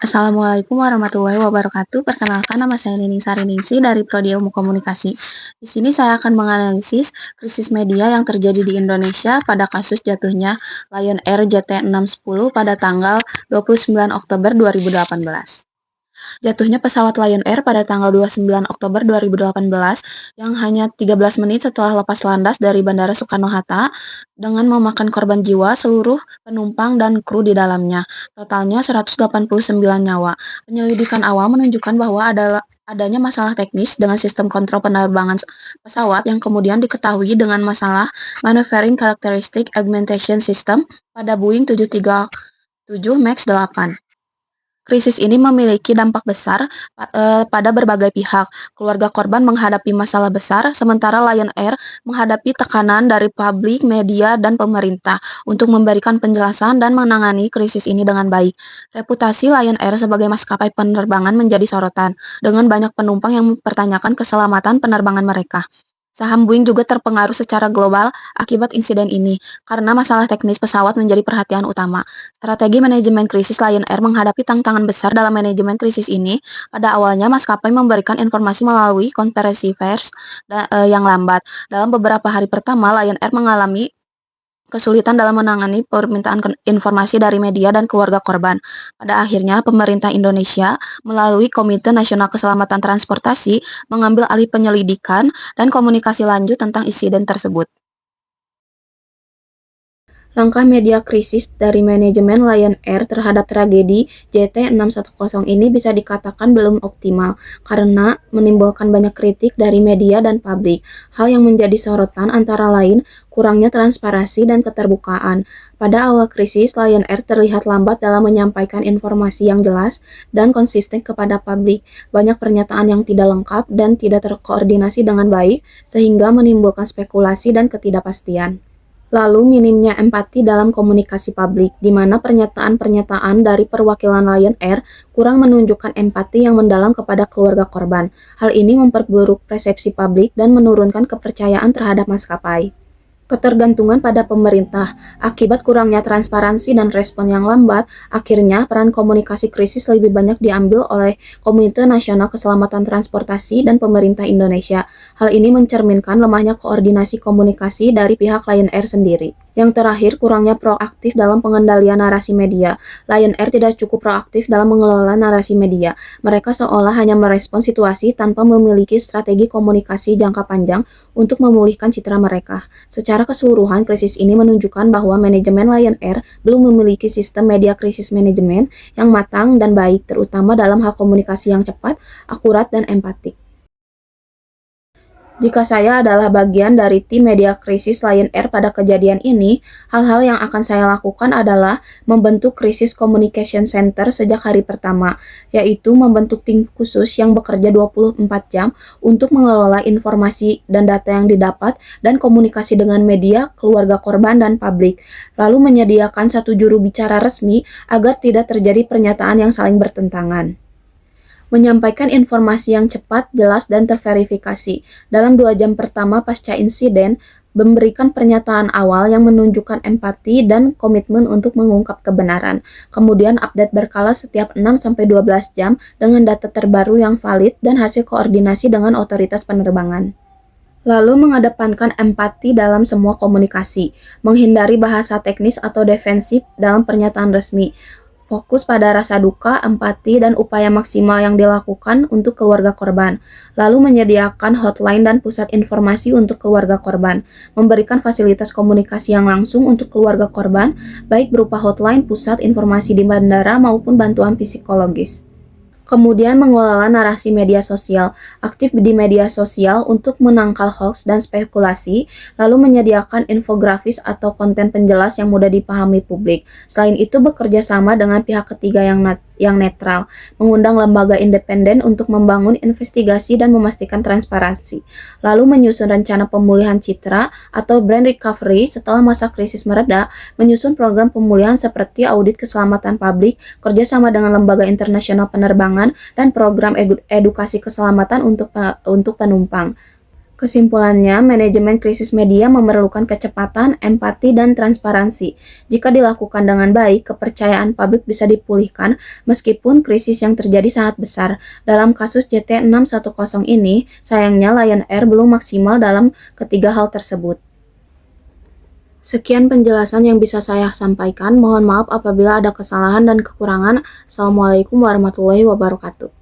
Assalamualaikum warahmatullahi wabarakatuh. Perkenalkan nama saya Nining Sariningsih dari Prodi Ilmu Komunikasi. Di sini saya akan menganalisis krisis media yang terjadi di Indonesia pada kasus jatuhnya Lion Air JT610 pada tanggal 29 Oktober 2018. Jatuhnya pesawat Lion Air pada tanggal 29 Oktober 2018 yang hanya 13 menit setelah lepas landas dari Bandara Soekarno-Hatta dengan memakan korban jiwa seluruh penumpang dan kru di dalamnya. Totalnya 189 nyawa. Penyelidikan awal menunjukkan bahwa adanya masalah teknis dengan sistem kontrol penerbangan pesawat yang kemudian diketahui dengan masalah Maneuvering Characteristic Augmentation System pada Boeing 737 MAX 8. Krisis ini memiliki dampak besar pada berbagai pihak. Keluarga korban menghadapi masalah besar, sementara Lion Air menghadapi tekanan dari publik, media, dan pemerintah untuk memberikan penjelasan dan menangani krisis ini dengan baik. Reputasi Lion Air sebagai maskapai penerbangan menjadi sorotan, dengan banyak penumpang yang mempertanyakan keselamatan penerbangan mereka. Saham Boeing juga terpengaruh secara global akibat insiden ini, karena masalah teknis pesawat menjadi perhatian utama. Strategi manajemen krisis Lion Air menghadapi tantangan besar dalam manajemen krisis ini. Pada awalnya, maskapai memberikan informasi melalui konferensi pers yang lambat. Dalam beberapa hari pertama, Lion Air mengalami kesulitan dalam menangani permintaan informasi dari media dan keluarga korban. Pada akhirnya, pemerintah Indonesia melalui Komite Nasional Keselamatan Transportasi mengambil alih penyelidikan dan komunikasi lanjut tentang insiden tersebut. Langkah media krisis dari manajemen Lion Air terhadap tragedi JT610 ini bisa dikatakan belum optimal karena menimbulkan banyak kritik dari media dan publik. Hal yang menjadi sorotan antara lain kurangnya transparansi dan keterbukaan. Pada awal krisis, Lion Air terlihat lambat dalam menyampaikan informasi yang jelas dan konsisten kepada publik. Banyak pernyataan yang tidak lengkap dan tidak terkoordinasi dengan baik sehingga menimbulkan spekulasi dan ketidakpastian. Lalu minimnya empati dalam komunikasi publik, di mana pernyataan-pernyataan dari perwakilan Lion Air kurang menunjukkan empati yang mendalam kepada keluarga korban. Hal ini memperburuk persepsi publik dan menurunkan kepercayaan terhadap maskapai. Ketergantungan pada pemerintah akibat kurangnya transparansi dan respon yang lambat, akhirnya peran komunikasi krisis lebih banyak diambil oleh Komite Nasional Keselamatan Transportasi dan pemerintah Indonesia. Hal ini mencerminkan lemahnya koordinasi komunikasi dari pihak Lion Air sendiri. Yang terakhir, kurangnya proaktif dalam pengendalian narasi media. Lion Air tidak cukup proaktif dalam mengelola narasi media. Mereka seolah hanya merespons situasi tanpa memiliki strategi komunikasi jangka panjang untuk memulihkan citra mereka. Secara keseluruhan, krisis ini menunjukkan bahwa manajemen Lion Air belum memiliki sistem media krisis manajemen yang matang dan baik, terutama dalam hal komunikasi yang cepat, akurat, dan empatik. Jika saya adalah bagian dari tim media krisis Lion Air pada kejadian ini, hal-hal yang akan saya lakukan adalah membentuk Crisis Communication Center sejak hari pertama, yaitu membentuk tim khusus yang bekerja 24 jam untuk mengelola informasi dan data yang didapat dan komunikasi dengan media, keluarga korban, dan publik, lalu menyediakan satu juru bicara resmi agar tidak terjadi pernyataan yang saling bertentangan. Menyampaikan informasi yang cepat, jelas, dan terverifikasi. Dalam 2 jam pertama pasca insiden, memberikan pernyataan awal yang menunjukkan empati dan komitmen untuk mengungkap kebenaran. Kemudian update berkala setiap 6-12 jam dengan data terbaru yang valid dan hasil koordinasi dengan otoritas penerbangan. Lalu mengedepankan empati dalam semua komunikasi, menghindari bahasa teknis atau defensif dalam pernyataan resmi. Fokus pada rasa duka, empati, dan upaya maksimal yang dilakukan untuk keluarga korban. Lalu menyediakan hotline dan pusat informasi untuk keluarga korban. Memberikan fasilitas komunikasi yang langsung untuk keluarga korban, baik berupa hotline, pusat informasi di bandara, maupun bantuan psikologis. Kemudian mengelola narasi media sosial, aktif di media sosial untuk menangkal hoaks dan spekulasi, lalu menyediakan infografis atau konten penjelas yang mudah dipahami publik. Selain itu bekerja sama dengan pihak ketiga yang netral, mengundang lembaga independen untuk membangun investigasi dan memastikan transparansi, lalu menyusun rencana pemulihan citra atau brand recovery setelah masa krisis mereda, menyusun program pemulihan seperti audit keselamatan publik, kerjasama dengan lembaga internasional penerbangan, dan program edukasi keselamatan untuk penumpang. Kesimpulannya, manajemen krisis media memerlukan kecepatan, empati, dan transparansi. Jika dilakukan dengan baik, kepercayaan publik bisa dipulihkan meskipun krisis yang terjadi sangat besar. Dalam kasus JT610 ini, sayangnya Lion Air belum maksimal dalam ketiga hal tersebut. Sekian penjelasan yang bisa saya sampaikan. Mohon maaf apabila ada kesalahan dan kekurangan. Assalamualaikum warahmatullahi wabarakatuh.